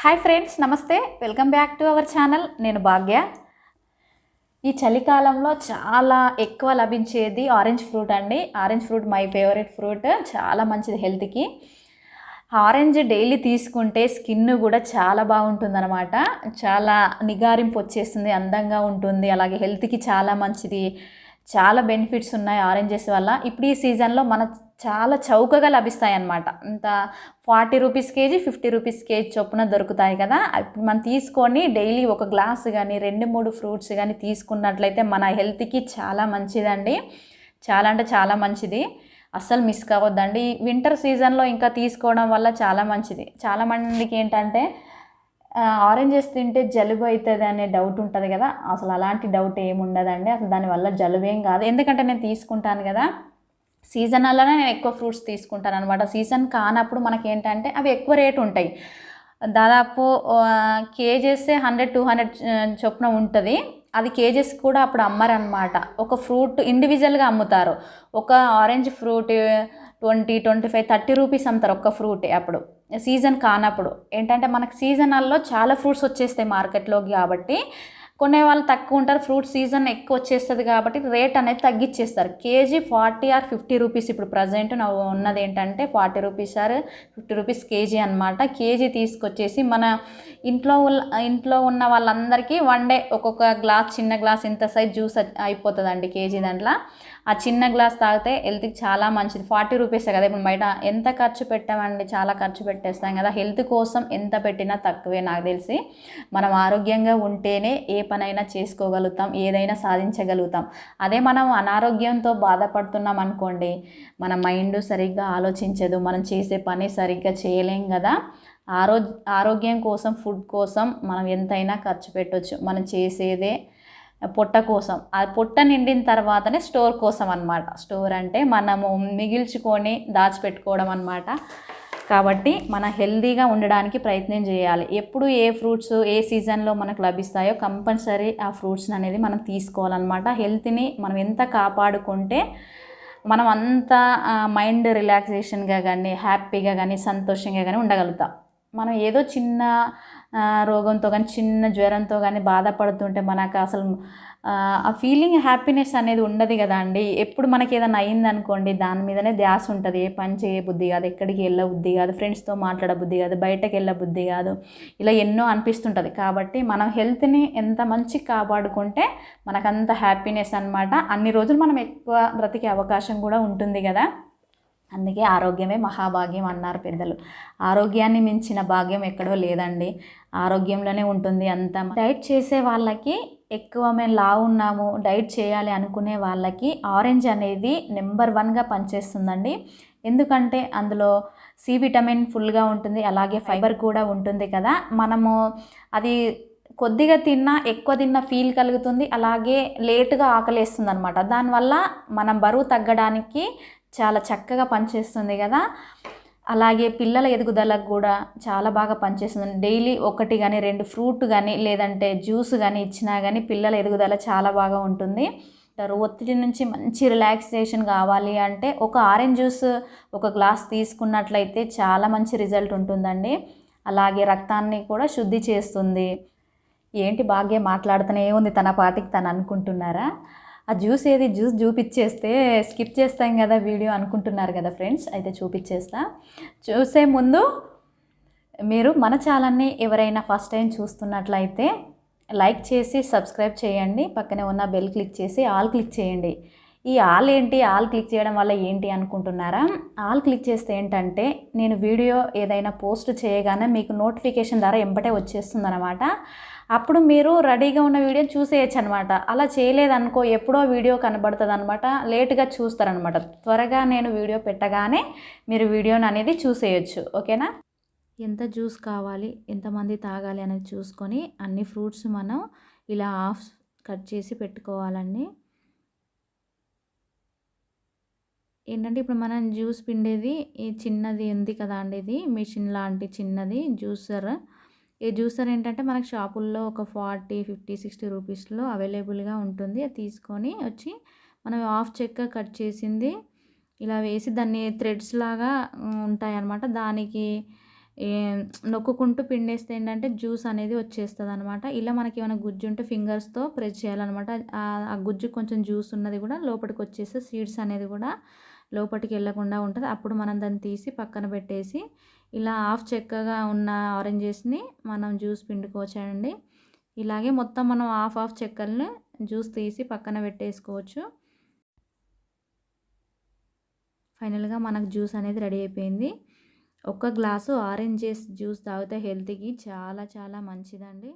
Hi friends, నమస్తే. Welcome back to our channel. నేను భాగ్య. ఈ చలికాలంలో చాలా ఎక్కువ లభించేది ఆరెంజ్ ఫ్రూట్ అండి. Orange fruit my favourite fruit. చాలా మంచిది హెల్త్కి. ఆరెంజ్ డైలీ తీసుకుంటే స్కిన్ కూడా చాలా బాగుంటుందన్నమాట. చాలా నిగారింపు వచ్చేస్తుంది, అందంగా ఉంటుంది, అలాగే హెల్త్కి చాలా మంచిది. చాలా బెనిఫిట్స్ ఉన్నాయి ఆరెంజెస్ వల్ల. ఇప్పుడు ఈ సీజన్లో చాలా చౌకగా లభిస్తాయి అన్నమాట. ఇంత 40 రూపీస్ కేజీ, 50 రూపీస్ కేజీ చొప్పున దొరుకుతాయి కదా. ఇప్పుడు మనం తీసుకొని డైలీ ఒక గ్లాస్ కానీ 2-3 ఫ్రూట్స్ కానీ తీసుకున్నట్లయితే మన హెల్త్కి చాలా మంచిదండి. చాలా అంటే చాలా మంచిది. అస్సలు మిస్ కావద్దండి. వింటర్ సీజన్లో ఇంకా తీసుకోవడం వల్ల చాలా మంచిది. చాలామందికి ఏంటంటే ఆరెంజెస్ తింటే జలుబు అవుతుంది అనే డౌట్ ఉంటుంది కదా. అసలు అలాంటి డౌట్ ఏమి ఉండదండి. అసలు దానివల్ల జలుబు ఏం కాదు. ఎందుకంటే నేను తీసుకుంటాను కదా. సీజనల్లోనే నేను ఎక్కువ ఫ్రూట్స్ తీసుకుంటాను అనమాట. సీజన్ కానప్పుడు మనకి ఏంటంటే అవి ఎక్కువ రేటు ఉంటాయి. దాదాపు కేజెస్ 100-200 చొప్పున ఉంటుంది. అది కేజెస్ కూడా అప్పుడు అమ్మరనమాట. ఒక ఫ్రూట్ ఇండివిజువల్గా అమ్ముతారు. ఒక ఆరెంజ్ ఫ్రూట్ 20, 25, 30 రూపీస్ అమ్ముతారు ఒక్క ఫ్రూటే. అప్పుడు సీజన్ కానప్పుడు ఏంటంటే మనకు సీజనల్లో చాలా ఫ్రూట్స్ వచ్చేస్తాయి మార్కెట్లోకి. కాబట్టి కొనే వాళ్ళు తక్కువ ఉంటారు. ఫ్రూట్ సీజన్ ఎక్కువ వచ్చేస్తుంది కాబట్టి రేట్ అనేది తగ్గించేస్తారు. KG 40 or 50 rupees. ఇప్పుడు ప్రజెంట్ నా ఉన్నది ఏంటంటే 40 రూపీస్ or 50 రూపీస్ కేజీ అనమాట. కేజీ తీసుకొచ్చేసి మన ఇంట్లో ఉన్న వాళ్ళందరికీ వన్ డే ఒక్కొక్క గ్లాస్, చిన్న గ్లాస్ ఇంత సైజ్ జ్యూస్ అయిపోతుందండి కేజీ. దాంట్లో ఆ చిన్న గ్లాస్ తాగితే హెల్త్కి చాలా మంచిది. 40 రూపీసే కదా. ఇప్పుడు బయట ఎంత ఖర్చు పెట్టామండి, చాలా ఖర్చు పెట్టేస్తాం కదా. హెల్త్ కోసం ఎంత పెట్టినా తక్కువే నాకు తెలిసి. మనం ఆరోగ్యంగా ఉంటేనే ఏ పనైనా చేసుకోగలుగుతాం, ఏదైనా సాధించగలుగుతాం. అదే మనం అనారోగ్యంతో బాధపడుతున్నాం అనుకోండి, మన మైండ్ సరిగ్గా ఆలోచించదు, మనం చేసే పని సరిగ్గా చేయలేం కదా. ఆరోగ్యం కోసం, ఫుడ్ కోసం మనం ఎంతైనా ఖర్చు పెట్టవచ్చు. మనం చేసేదే పొట్ట కోసం. ఆ పొట్ట నిండిన తర్వాతనే స్టోర్ కోసం అన్నమాట. స్టోర్ అంటే మనము మిగిల్చుకొని దాచిపెట్టుకోవడం అన్నమాట. కాబట్టి మన హెల్తీగా ఉండడానికి ప్రయత్నం చేయాలి. ఎప్పుడు ఏ ఫ్రూట్స్ ఏ సీజన్లో మనకు లభిస్తాయో కంపల్సరీ ఆ ఫ్రూట్స్ అనేది మనం తీసుకోవాలన్నమాట. హెల్త్ని మనం ఎంత కాపాడుకుంటే మనం అంత మైండ్ రిలాక్సేషన్గా కానీ, హ్యాపీగా కానీ, సంతోషంగా కానీ ఉండగలుగుతాం. మనం ఏదో చిన్న రోగంతో కానీ, చిన్న జ్వరంతో కానీ బాధపడుతుంటే మనకు అసలు ఆ ఫీలింగ్, హ్యాపీనెస్ అనేది ఉండదు కదా అండి. ఎప్పుడు మనకి ఏదైనా అయిందనుకోండి, దాని మీదనే ధ్యాస ఉంటుంది. ఏ పని చేయబుద్ధి కాదు, ఎక్కడికి వెళ్ళబుద్ధి కాదు, ఫ్రెండ్స్తో మాట్లాడబుద్ధి కాదు, బయటకు వెళ్ళబుద్ధి కాదు, ఇలా ఎన్నో అనిపిస్తుంటుంది. కాబట్టి మనం హెల్త్ని ఎంత మంచి కాపాడుకుంటే మనకంత హ్యాపీనెస్ అనమాట. అన్ని రోజులు మనం ఎక్కువ బ్రతికే అవకాశం కూడా ఉంటుంది కదా. అందుకే ఆరోగ్యమే మహాభాగ్యం అన్నారు పెద్దలు. ఆరోగ్యాన్ని మించిన భాగ్యం ఎక్కడో లేదండి. ఆరోగ్యంలోనే ఉంటుంది అంతా. డైట్ చేసే వాళ్ళకి, ఎక్కువ మేము లావు ఉన్నాము, డైట్ చేయాలి అనుకునే వాళ్ళకి ఆరెంజ్ అనేది నెంబర్ 1గా పనిచేస్తుందండి. ఎందుకంటే అందులో సి విటమిన్ ఫుల్గా ఉంటుంది, అలాగే ఫైబర్ కూడా ఉంటుంది కదా. మనము అది కొద్దిగా తిన్నా, ఎక్కువ తిన్నా ఫీల్ కలుగుతుంది, అలాగే లేటుగా ఆకలేస్తుంది అనమాట. దానివల్ల మనం బరువు తగ్గడానికి చాలా చక్కగా పనిచేస్తుంది కదా. అలాగే పిల్లల ఎదుగుదలకు కూడా చాలా బాగా పనిచేస్తుంది. డైలీ 1 కానీ 2 ఫ్రూట్ కానీ లేదంటే జ్యూస్ కానీ ఇచ్చినా కానీ పిల్లల ఎదుగుదల చాలా బాగా ఉంటుంది. ఒత్తిడి నుంచి మంచి రిలాక్సేషన్ కావాలి అంటే ఒక ఆరెంజ్ జ్యూస్ ఒక గ్లాస్ తీసుకున్నట్లయితే చాలా మంచి రిజల్ట్ ఉంటుందండి. అలాగే రక్తాన్ని కూడా శుద్ధి చేస్తుంది. ఏంటి భాగ్య మాట్లాడుతూనే ఉంది తన పాటికి తను అనుకుంటున్నారా? ఆ జ్యూస్ ఏది, జ్యూస్ చూపించేస్తే స్కిప్ చేస్తాం కదా వీడియో అనుకుంటున్నారు కదా ఫ్రెండ్స్. అయితే చూపించేస్తా. చూసే ముందు మీరు మన ఛానల్ని ఎవరైనా ఫస్ట్ టైం చూస్తున్నట్లయితే లైక్ చేసి సబ్స్క్రైబ్ చేయండి. పక్కనే ఉన్న బెల్ క్లిక్ చేసి ఆల్ క్లిక్ చేయండి. ఈ ఆల్ ఏంటి, ఆల్ క్లిక్ చేయడం వల్ల ఏంటి అనుకుంటున్నారా? ఆల్ క్లిక్ చేస్తే ఏంటంటే నేను వీడియో ఏదైనా పోస్ట్ చేయగానే మీకు నోటిఫికేషన్ ద్వారా ఎంబటే వచ్చేస్తుంది అనమాట. అప్పుడు మీరు రెడీగా ఉన్న వీడియో చూసేయచ్చు అనమాట. అలా చేయలేదనుకో ఎప్పుడో వీడియో కనబడుతుంది అనమాట, లేటుగా చూస్తారనమాట. త్వరగా నేను వీడియో పెట్టగానే మీరు వీడియోని అనేది చూసేయచ్చు. ఓకేనా? ఎంత జ్యూస్ కావాలి, ఎంతమంది తాగాలి అనేది చూసుకొని అన్ని ఫ్రూట్స్ మనం ఇలా హాఫ్ కట్ చేసి పెట్టుకోవాలండి. ఏంటంటే ఇప్పుడు మనం జ్యూస్ పిండేది ఈ చిన్నది ఉంది కదా అండి, ఇది మిషన్ లాంటి చిన్నది జ్యూసర్. ఈ జ్యూసర్ ఏంటంటే మనకు షాపుల్లో ఒక 40, 50, 60 రూపీస్లో అవైలబుల్గా ఉంటుంది. అది తీసుకొని వచ్చి మనం హాఫ్ చెక్క కట్ చేసింది ఇలా వేసి దాన్ని థ్రెడ్స్ లాగా ఉంటాయి అన్నమాట. దానికి ఏ నొక్కుకుంటూ పిండేస్తే ఏంటంటే జ్యూస్ అనేది వచ్చేస్తదనమాట. ఇలా మనకేమైనా గుజ్జు ఉంటే ఫింగర్స్‌తో ప్రెస్ చేయాలనమాట. ఆ గుజ్జు కొంచెం జ్యూస్ ఉన్నది కూడా లోపటికొచ్చేస్తే సీడ్స్ అనేది కూడా లోపటికెళ్ళకుండా ఉంటది. అప్పుడు మనం దాన్ని తీసి పక్కన పెట్టేసి, ఇలా హాఫ్ చెక్కగా ఉన్న ఆరెంజెస్‌ని మనం జ్యూస్ పిండుకోవచ్చండి. ఇలాగే మొత్తం మనం హాఫ్ హాఫ్ చెక్కల్ని జ్యూస్ తీసి పక్కన పెట్టేసుకోవచ్చు. ఫైనల్‌గా మనకు జ్యూస్ అనేది రెడీ అయిపోయింది. ఒక గ్లాసు ఆరెంజెస్ జ్యూస్ తాగితే హెల్త్‌కి చాలా చాలా మంచిదండి.